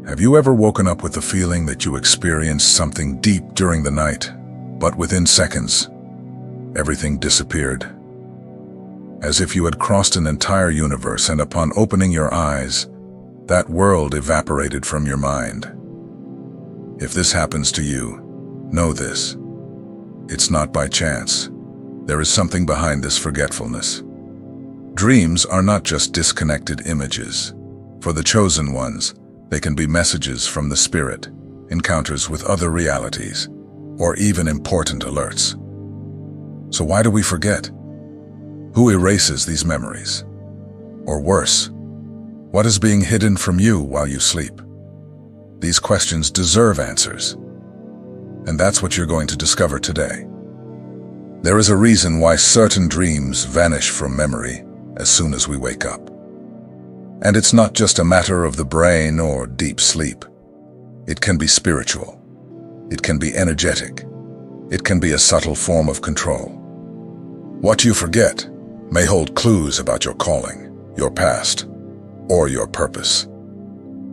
Have you ever woken up with the feeling that you experienced something deep during the night, but within seconds, everything disappeared? As if you had crossed an entire universe, and upon opening your eyes, that world evaporated from your mind. If this happens to you, know this. It's not by chance. There is something behind this forgetfulness. Dreams are not just disconnected images. For the chosen ones, they can be messages from the spirit, encounters with other realities, or even important alerts. So why do we forget? Who erases these memories? Or worse, what is being hidden from you while you sleep? These questions deserve answers. And that's what you're going to discover today. There is a reason why certain dreams vanish from memory as soon as we wake up. And it's not just a matter of the brain or deep sleep. It can be spiritual. It can be energetic. It can be a subtle form of control. What you forget may hold clues about your calling, your past, or your purpose.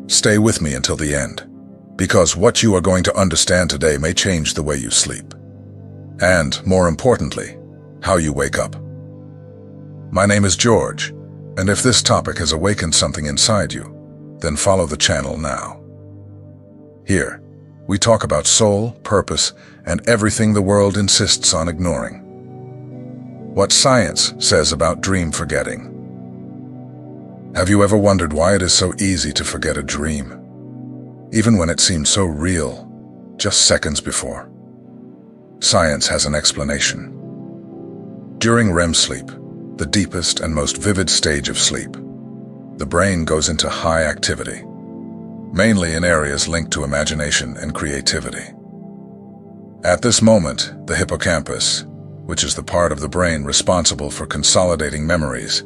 Stay with me until the end, because what you are going to understand today may change the way you sleep. And, more importantly, how you wake up. My name is George, and if this topic has awakened something inside you, then follow the channel now. Here, we talk about soul, purpose, and everything the world insists on ignoring. What science says about dream forgetting. Have you ever wondered why it is so easy to forget a dream, even when it seemed so real just seconds before? Science has an explanation. During REM sleep, the deepest and most vivid stage of sleep, the brain goes into high activity, mainly in areas linked to imagination and creativity. At this moment, the hippocampus, which is the part of the brain responsible for consolidating memories,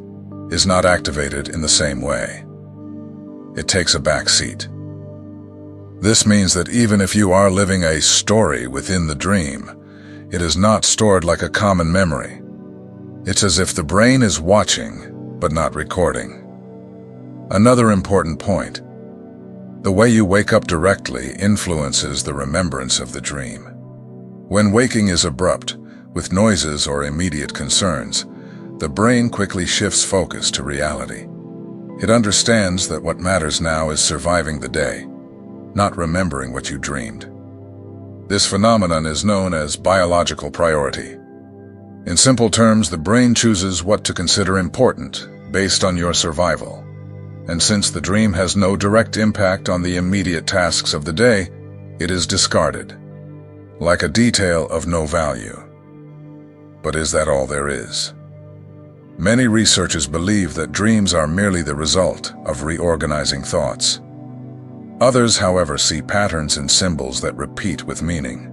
is not activated in the same way. It takes a back seat. This means that even if you are living a story within the dream, it is not stored like a common memory. It's as if the brain is watching, but not recording. Another important point: the way you wake up directly influences the remembrance of the dream. When waking is abrupt, with noises or immediate concerns, the brain quickly shifts focus to reality. It understands that what matters now is surviving the day, not remembering what you dreamed. This phenomenon is known as biological priority. In simple terms, the brain chooses what to consider important based on your survival. And since the dream has no direct impact on the immediate tasks of the day, it is discarded, like a detail of no value. But is that all there is? Many researchers believe that dreams are merely the result of reorganizing thoughts. Others, however, see patterns and symbols that repeat with meaning.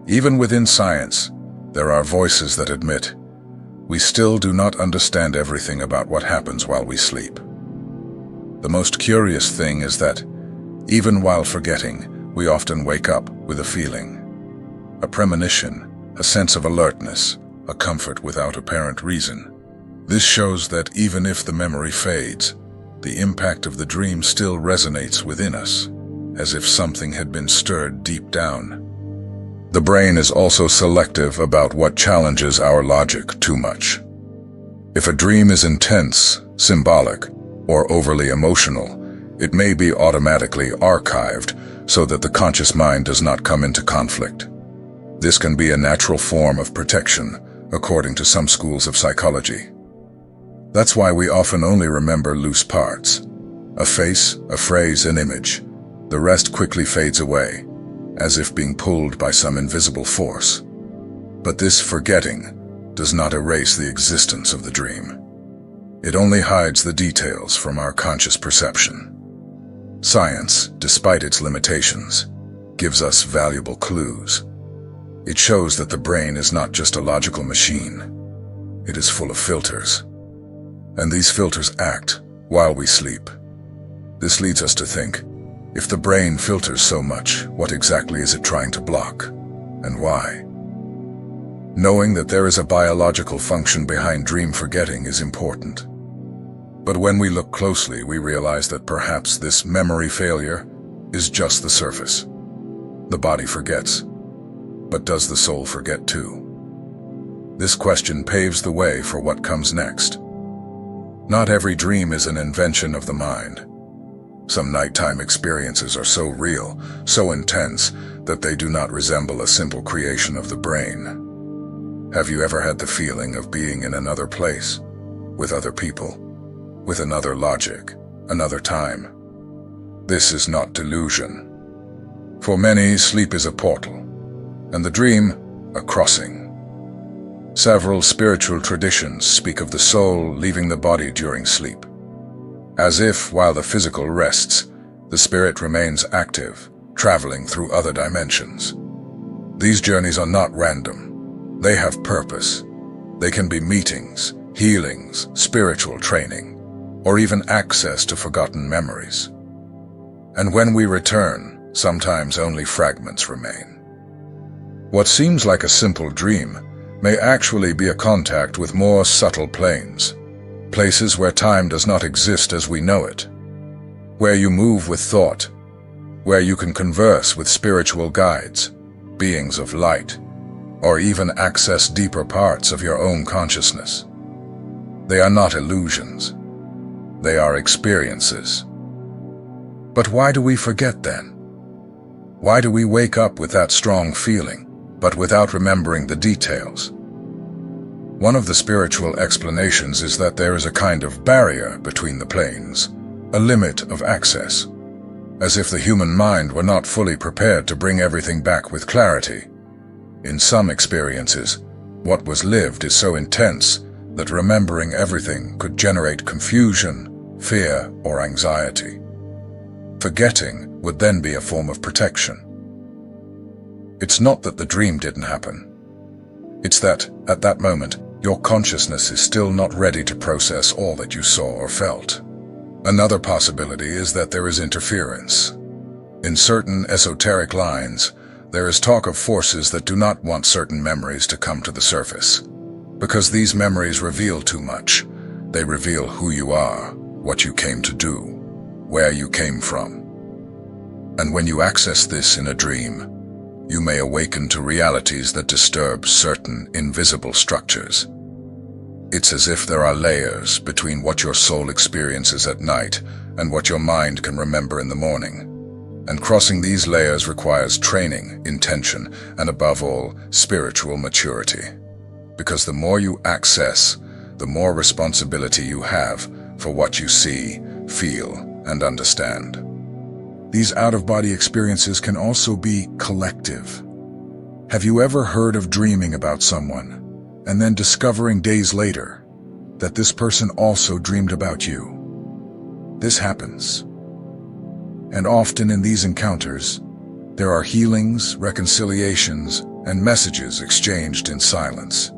Even within science, there are voices that admit, we still do not understand everything about what happens while we sleep. The most curious thing is that, even while forgetting, we often wake up with a feeling, a premonition, a sense of alertness, a comfort without apparent reason. This shows that even if the memory fades, the impact of the dream still resonates within us, as if something had been stirred deep down. The brain is also selective about what challenges our logic too much. If a dream is intense, symbolic, or overly emotional, it may be automatically archived so that the conscious mind does not come into conflict. This can be a natural form of protection, according to some schools of psychology. That's why we often only remember loose parts. A face, a phrase, an image. The rest quickly fades away, as if being pulled by some invisible force. But this forgetting does not erase the existence of the dream. It only hides the details from our conscious perception. Science, despite its limitations, gives us valuable clues. It shows that the brain is not just a logical machine. It is full of filters. And these filters act while we sleep. This leads us to think, if the brain filters so much, what exactly is it trying to block, and why? Knowing that there is a biological function behind dream forgetting is important. But when we look closely, we realize that perhaps this memory failure is just the surface. The body forgets, but does the soul forget too? This question paves the way for what comes next. Not every dream is an invention of the mind. Some nighttime experiences are so real, so intense, that they do not resemble a simple creation of the brain. Have you ever had the feeling of being in another place, with other people, with another logic, another time? This is not delusion. For many, sleep is a portal, and the dream, a crossing. Several spiritual traditions speak of the soul leaving the body during sleep, as if, while the physical rests, the spirit remains active, traveling through other dimensions. These journeys are not random. They have purpose. They can be meetings, healings, spiritual training, or even access to forgotten memories. And when we return, sometimes only fragments remain. What seems like a simple dream may actually be a contact with more subtle planes, places where time does not exist as we know it, where you move with thought, where you can converse with spiritual guides, beings of light, or even access deeper parts of your own consciousness. They are not illusions. They are experiences. But why do we forget then? Why do we wake up with that strong feeling, but without remembering the details? One of the spiritual explanations is that there is a kind of barrier between the planes, a limit of access, as if the human mind were not fully prepared to bring everything back with clarity. In some experiences, what was lived is so intense that remembering everything could generate confusion, fear, or anxiety. Forgetting would then be a form of protection. It's not that the dream didn't happen. It's that, at that moment, your consciousness is still not ready to process all that you saw or felt. Another possibility is that there is interference. In certain esoteric lines, there is talk of forces that do not want certain memories to come to the surface. Because these memories reveal too much. They reveal who you are, what you came to do, where you came from. And when you access this in a dream, you may awaken to realities that disturb certain invisible structures. It's as if there are layers between what your soul experiences at night and what your mind can remember in the morning. And crossing these layers requires training, intention, and above all, spiritual maturity. Because the more you access, the more responsibility you have for what you see, feel, and understand. These out-of-body experiences can also be collective. Have you ever heard of dreaming about someone, and then discovering days later that this person also dreamed about you? This happens. And often in these encounters, there are healings, reconciliations, and messages exchanged in silence.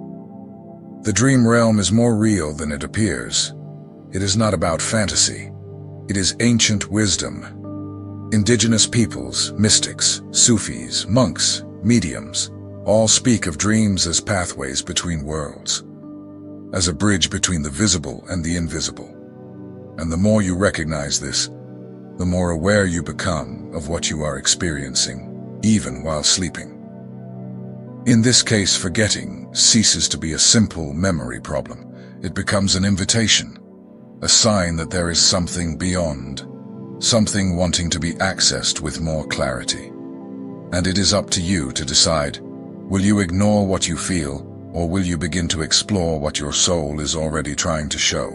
The dream realm is more real than it appears. It is not about fantasy. It is ancient wisdom. Indigenous peoples, mystics, Sufis, monks, mediums, all speak of dreams as pathways between worlds, as a bridge between the visible and the invisible. And the more you recognize this, the more aware you become of what you are experiencing, even while sleeping. In this case, forgetting ceases to be a simple memory problem. It becomes an invitation, a sign that there is something beyond, something wanting to be accessed with more clarity. And it is up to you to decide, will you ignore what you feel, or will you begin to explore what your soul is already trying to show?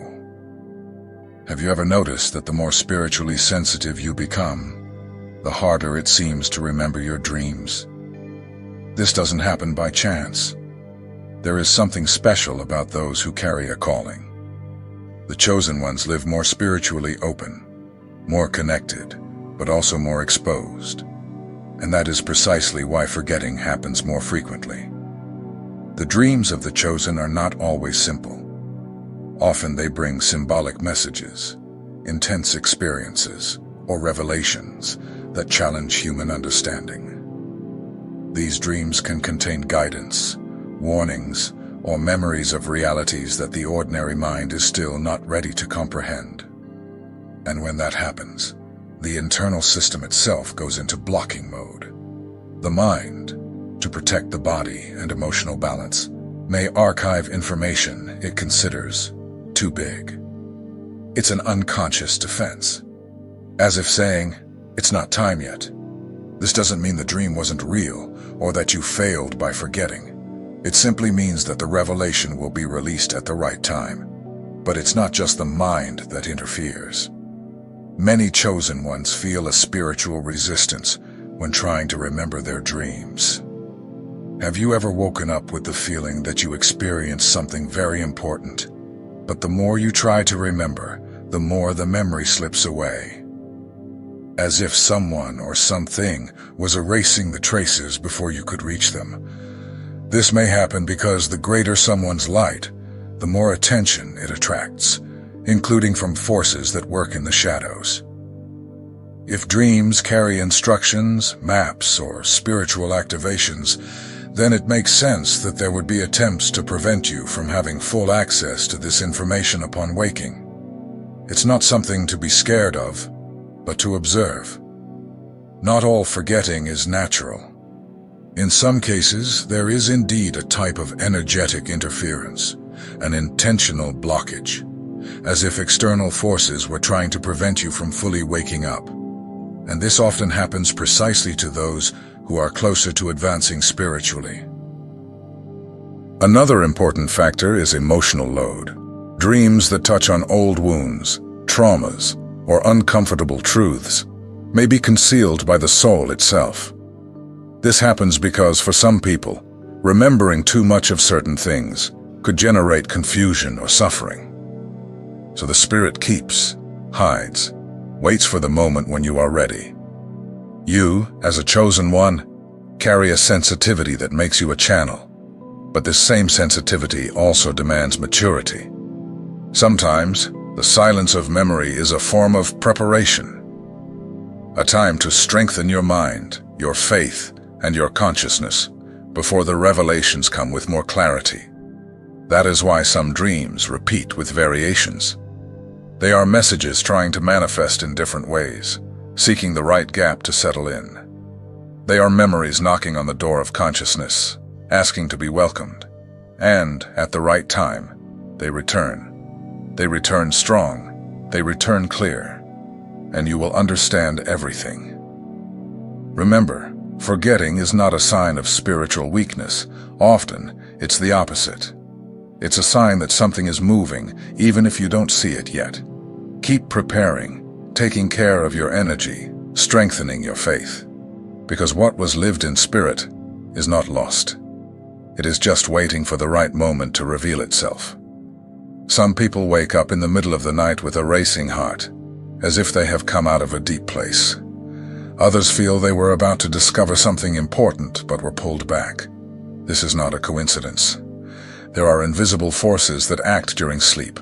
Have you ever noticed that the more spiritually sensitive you become, the harder it seems to remember your dreams? This doesn't happen by chance. There is something special about those who carry a calling. The chosen ones live more spiritually open, more connected, but also more exposed. And that is precisely why forgetting happens more frequently. The dreams of the chosen are not always simple. Often they bring symbolic messages, intense experiences, or revelations that challenge human understanding. These dreams can contain guidance, warnings, or memories of realities that the ordinary mind is still not ready to comprehend. And when that happens, the internal system itself goes into blocking mode. The mind, to protect the body and emotional balance, may archive information it considers too big. It's an unconscious defense, as if saying, "It's not time yet." This doesn't mean the dream wasn't real or that you failed by forgetting. It simply means that the revelation will be released at the right time. But it's not just the mind that interferes. Many chosen ones feel a spiritual resistance when trying to remember their dreams. Have you ever woken up with the feeling that you experienced something very important, but the more you try to remember, the more the memory slips away? As if someone or something was erasing the traces before you could reach them. This may happen because the greater someone's light, the more attention it attracts, including from forces that work in the shadows. If dreams carry instructions, maps, or spiritual activations, then it makes sense that there would be attempts to prevent you from having full access to this information upon waking. It's not something to be scared of, but to observe. Not all forgetting is natural. In some cases, there is indeed a type of energetic interference, an intentional blockage, as if external forces were trying to prevent you from fully waking up. And this often happens precisely to those who are closer to advancing spiritually. Another important factor is emotional load. Dreams that touch on old wounds, traumas, or uncomfortable truths may be concealed by the soul itself. This happens because, for some people, remembering too much of certain things could generate confusion or suffering. So the spirit keeps, hides, waits for the moment when you are ready. You, as a chosen one, carry a sensitivity that makes you a channel, but this same sensitivity also demands maturity. Sometimes, the silence of memory is a form of preparation, a time to strengthen your mind, your faith, and your consciousness before the revelations come with more clarity. That is why some dreams repeat with variations. They are messages trying to manifest in different ways, seeking the right gap to settle in. They are memories knocking on the door of consciousness, asking to be welcomed. And, at the right time, they return. They return strong, they return clear, and you will understand everything. Remember, forgetting is not a sign of spiritual weakness. Often, it's the opposite. It's a sign that something is moving, even if you don't see it yet. Keep preparing, taking care of your energy, strengthening your faith. Because what was lived in spirit is not lost. It is just waiting for the right moment to reveal itself. Some people wake up in the middle of the night with a racing heart, as if they have come out of a deep place. Others feel they were about to discover something important but were pulled back. This is not a coincidence. There are invisible forces that act during sleep,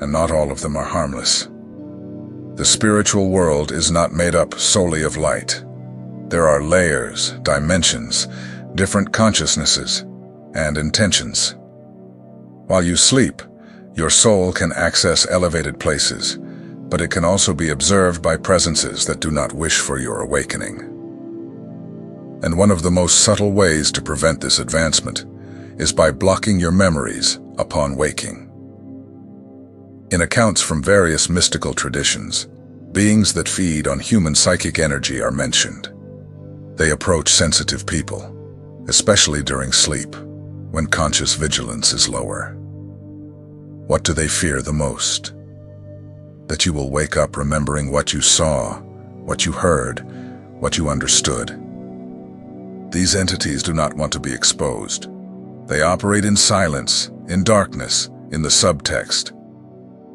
and not all of them are harmless. The spiritual world is not made up solely of light. There are layers, dimensions, different consciousnesses, and intentions. While you sleep, your soul can access elevated places, but it can also be observed by presences that do not wish for your awakening. And one of the most subtle ways to prevent this advancement is by blocking your memories upon waking. In accounts from various mystical traditions, beings that feed on human psychic energy are mentioned. They approach sensitive people, especially during sleep, when conscious vigilance is lower. What do they fear the most? That you will wake up remembering what you saw, what you heard, what you understood. These entities do not want to be exposed. They operate in silence, in darkness, in the subtext.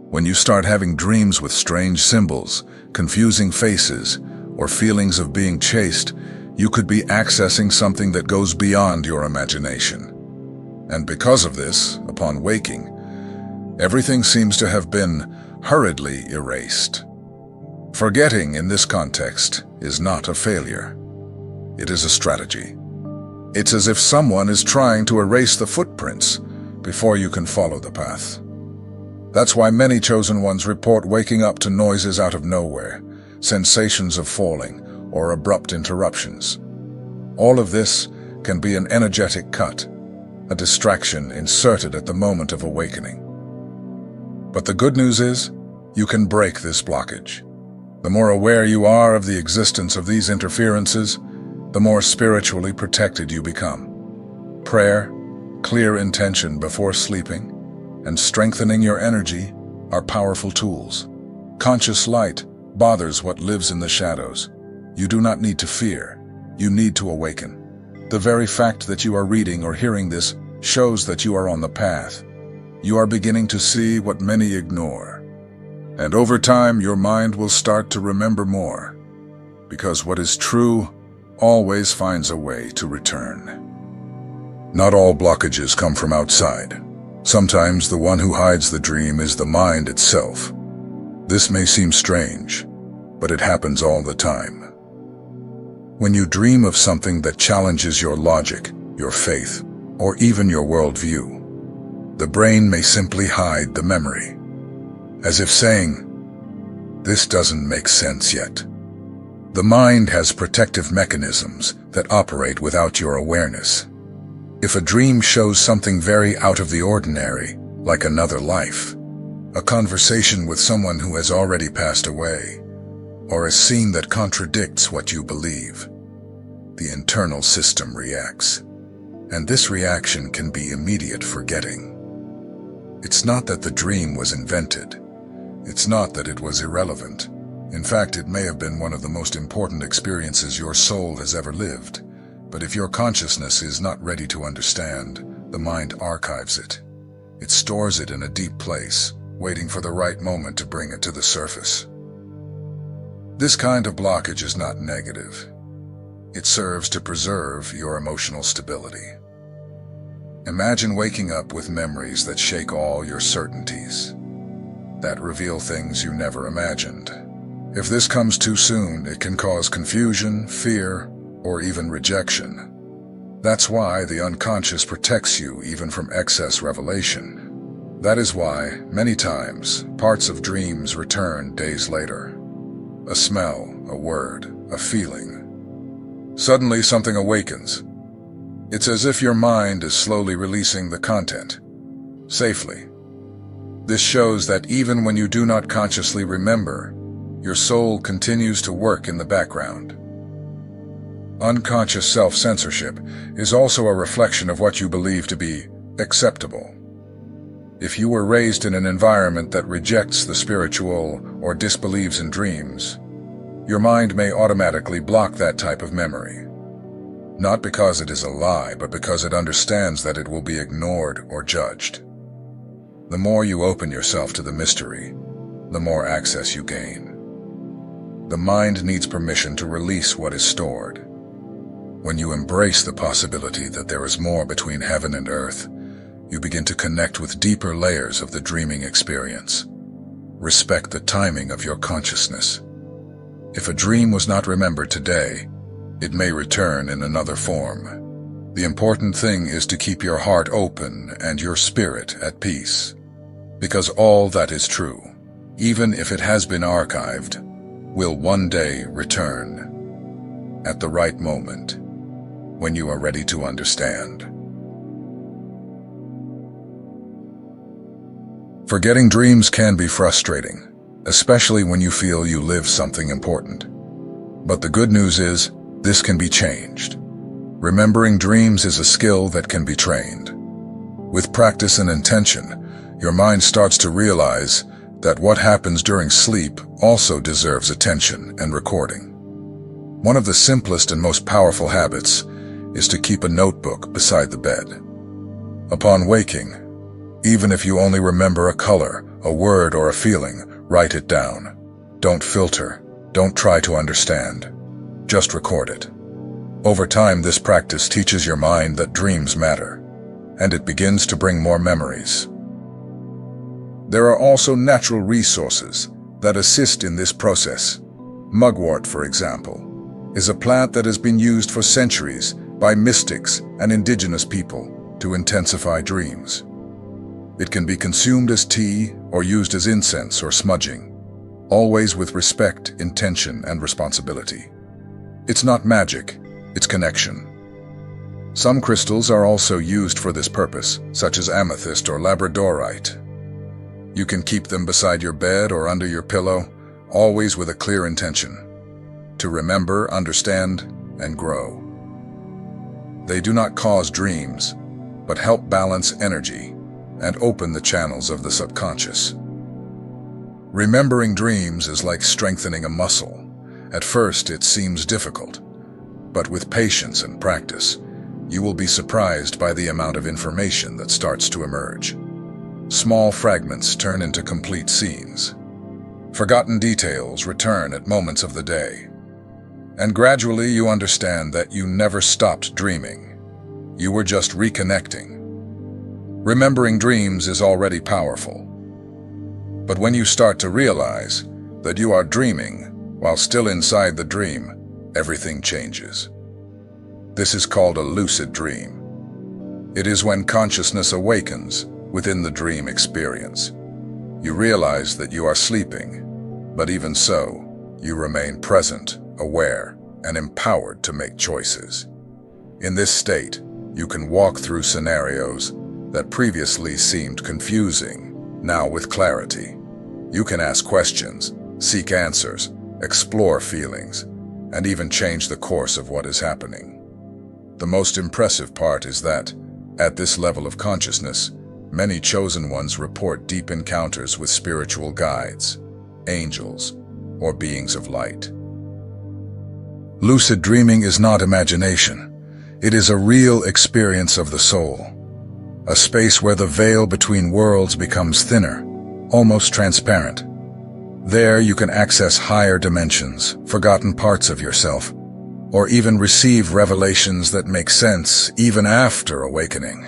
When you start having dreams with strange symbols, confusing faces, or feelings of being chased, you could be accessing something that goes beyond your imagination. And because of this, upon waking, everything seems to have been hurriedly erased. Forgetting in this context is not a failure. It is a strategy. It's as if someone is trying to erase the footprints, before you can follow the path. That's why many chosen ones report waking up to noises out of nowhere, sensations of falling, or abrupt interruptions. All of this can be an energetic cut, a distraction inserted at the moment of awakening. But the good news is, you can break this blockage. The more aware you are of the existence of these interferences, the more spiritually protected you become. Prayer, clear intention before sleeping, and strengthening your energy are powerful tools. Conscious light bothers what lives in the shadows. You do not need to fear. You need to awaken. The very fact that you are reading or hearing this shows that you are on the path. You are beginning to see what many ignore. And over time, your mind will start to remember more, because what is true always finds a way to return. Not all blockages come from outside. Sometimes the one who hides the dream is the mind itself. This may seem strange, but it happens all the time. When you dream of something that challenges your logic, your faith, or even your worldview, the brain may simply hide the memory, as if saying, "This doesn't make sense yet." The mind has protective mechanisms that operate without your awareness. If a dream shows something very out of the ordinary, like another life, a conversation with someone who has already passed away, or a scene that contradicts what you believe, the internal system reacts. And this reaction can be immediate forgetting. It's not that the dream was invented. It's not that it was irrelevant. In fact, it may have been one of the most important experiences your soul has ever lived. But if your consciousness is not ready to understand, the mind archives it. It stores it in a deep place, waiting for the right moment to bring it to the surface. This kind of blockage is not negative. It serves to preserve your emotional stability. Imagine waking up with memories that shake all your certainties, that reveal things you never imagined. If this comes too soon, it can cause confusion, fear, or even rejection. That's why the unconscious protects you even from excess revelation. That is why, many times, parts of dreams return days later. A smell, a word, a feeling. Suddenly something awakens. It's as if your mind is slowly releasing the content, safely. This shows that even when you do not consciously remember, your soul continues to work in the background. Unconscious self-censorship is also a reflection of what you believe to be acceptable. If you were raised in an environment that rejects the spiritual or disbelieves in dreams, your mind may automatically block that type of memory. Not because it is a lie, but because it understands that it will be ignored or judged. The more you open yourself to the mystery, the more access you gain. The mind needs permission to release what is stored. When you embrace the possibility that there is more between heaven and earth, you begin to connect with deeper layers of the dreaming experience. Respect the timing of your consciousness. If a dream was not remembered today, it may return in another form. The important thing is to keep your heart open and your spirit at peace. Because all that is true, even if it has been archived, will one day return at the right moment, when you are ready to understand. Forgetting dreams can be frustrating, especially when you feel you lived something important. But the good news is, this can be changed. Remembering dreams is a skill that can be trained. With practice and intention, your mind starts to realize that what happens during sleep also deserves attention and recording. One of the simplest and most powerful habits is to keep a notebook beside the bed. Upon waking, even if you only remember a color, a word, or a feeling, write it down. Don't filter. Don't try to understand. Just record it. Over time, this practice teaches your mind that dreams matter, and it begins to bring more memories. There are also natural resources that assist in this process. Mugwort, for example, is a plant that has been used for centuries by mystics and indigenous people to intensify dreams. It can be consumed as tea or used as incense or smudging, always with respect, intention, and responsibility. It's not magic, it's connection. Some crystals are also used for this purpose, such as amethyst or labradorite. You can keep them beside your bed or under your pillow, always with a clear intention: to remember, understand, and grow. They do not cause dreams, but help balance energy and open the channels of the subconscious. Remembering dreams is like strengthening a muscle. At first, it seems difficult, but with patience and practice, you will be surprised by the amount of information that starts to emerge. Small fragments turn into complete scenes. Forgotten details return at moments of the day. And gradually you understand that you never stopped dreaming. You were just reconnecting. Remembering dreams is already powerful. But when you start to realize that you are dreaming while still inside the dream, everything changes. This is called a lucid dream. It is when consciousness awakens within the dream experience. You realize that you are sleeping, but even so, you remain present, aware, and empowered to make choices. In this state, you can walk through scenarios that previously seemed confusing, now with clarity. You can ask questions, seek answers, explore feelings, and even change the course of what is happening. The most impressive part is that, at this level of consciousness, many chosen ones report deep encounters with spiritual guides, angels, or beings of light. Lucid dreaming is not imagination. It is a real experience of the soul, a space where the veil between worlds becomes thinner, almost transparent. There you can access higher dimensions, forgotten parts of yourself, or even receive revelations that make sense even after awakening.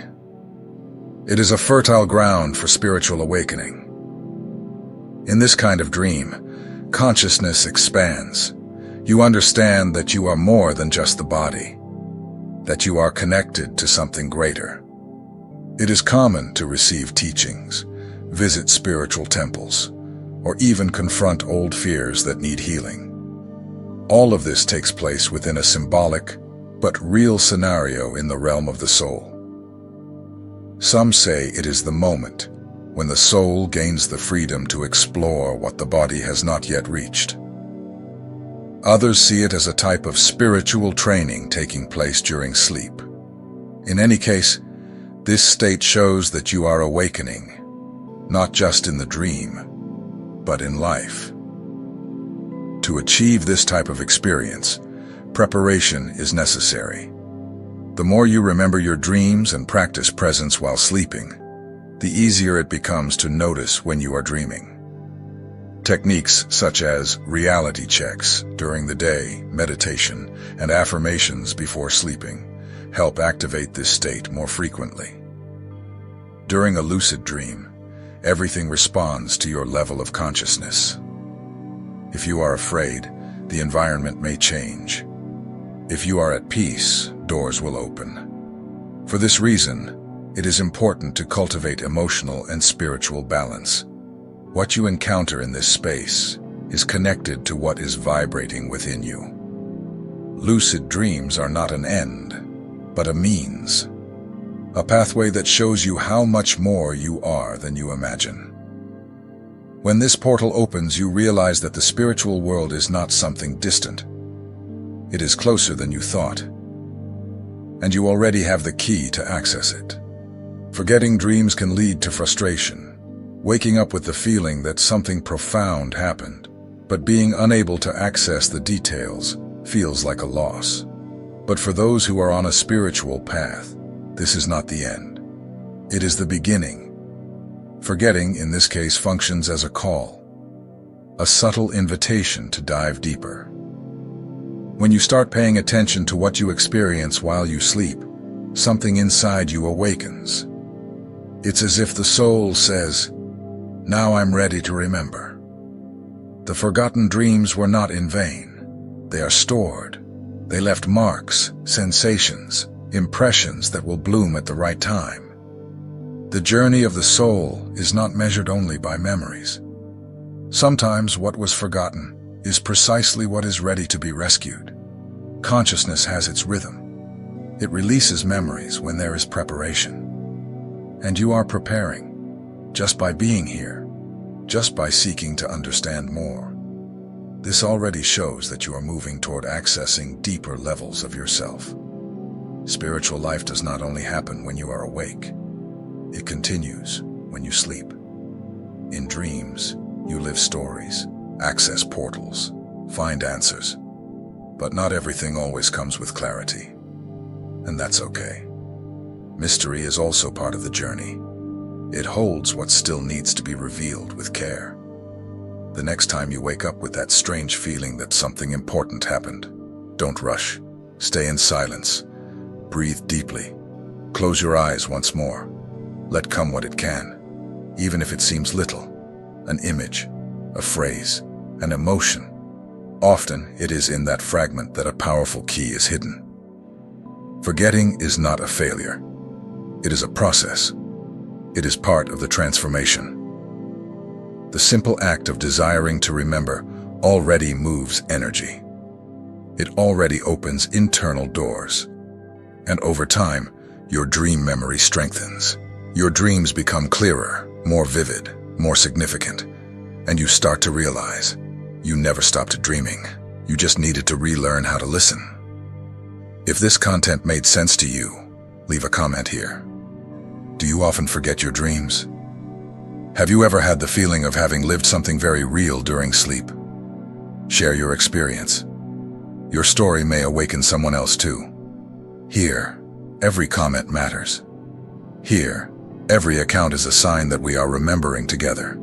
It is a fertile ground for spiritual awakening. In this kind of dream, consciousness expands. You understand that you are more than just the body, that you are connected to something greater. It is common to receive teachings, visit spiritual temples, or even confront old fears that need healing. All of this takes place within a symbolic but real scenario in the realm of the soul. Some say it is the moment when the soul gains the freedom to explore what the body has not yet reached. Others see it as a type of spiritual training taking place during sleep. In any case, this state shows that you are awakening, not just in the dream, but in life. To achieve this type of experience, preparation is necessary. The more you remember your dreams and practice presence while sleeping, the easier it becomes to notice when you are dreaming. Techniques such as reality checks during the day, meditation, and affirmations before sleeping help activate this state more frequently. During a lucid dream, everything responds to your level of consciousness. If you are afraid, the environment may change. If you are at peace, doors will open. For this reason, it is important to cultivate emotional and spiritual balance. What you encounter in this space is connected to what is vibrating within you. Lucid dreams are not an end, but a means, a pathway that shows you how much more you are than you imagine. When this portal opens, you realize that the spiritual world is not something distant. It is closer than you thought, and you already have the key to access it. Forgetting dreams can lead to frustration, waking up with the feeling that something profound happened, but being unable to access the details feels like a loss. But for those who are on a spiritual path, this is not the end. It is the beginning. Forgetting, in this case, functions as a call, a subtle invitation to dive deeper. When you start paying attention to what you experience while you sleep, something inside you awakens. It's as if the soul says, "Now I'm ready to remember." The forgotten dreams were not in vain. They are stored. They left marks, sensations, impressions that will bloom at the right time. The journey of the soul is not measured only by memories. Sometimes what was forgotten is precisely what is ready to be rescued. Consciousness has its rhythm. It releases memories when there is preparation. And you are preparing, just by being here, just by seeking to understand more. This already shows that you are moving toward accessing deeper levels of yourself. Spiritual life does not only happen when you are awake. It continues when you sleep. In dreams, you live stories, access portals, find answers. But not everything always comes with clarity. And that's okay. Mystery is also part of the journey. It holds what still needs to be revealed with care. The next time you wake up with that strange feeling that something important happened, don't rush. Stay in silence. Breathe deeply. Close your eyes once more. Let come what it can, even if it seems little. An image, a phrase, an emotion. Often it is in that fragment that a powerful key is hidden. Forgetting is not a failure. It is a process. It is part of the transformation. The simple act of desiring to remember already moves energy. It already opens internal doors. And over time, your dream memory strengthens. Your dreams become clearer, more vivid, more significant, and you start to realize you never stopped dreaming. You just needed to relearn how to listen. If this content made sense to you, leave a comment here. Do you often forget your dreams? Have you ever had the feeling of having lived something very real during sleep? Share your experience. Your story may awaken someone else too. Here, every comment matters. Here, every account is a sign that we are remembering together.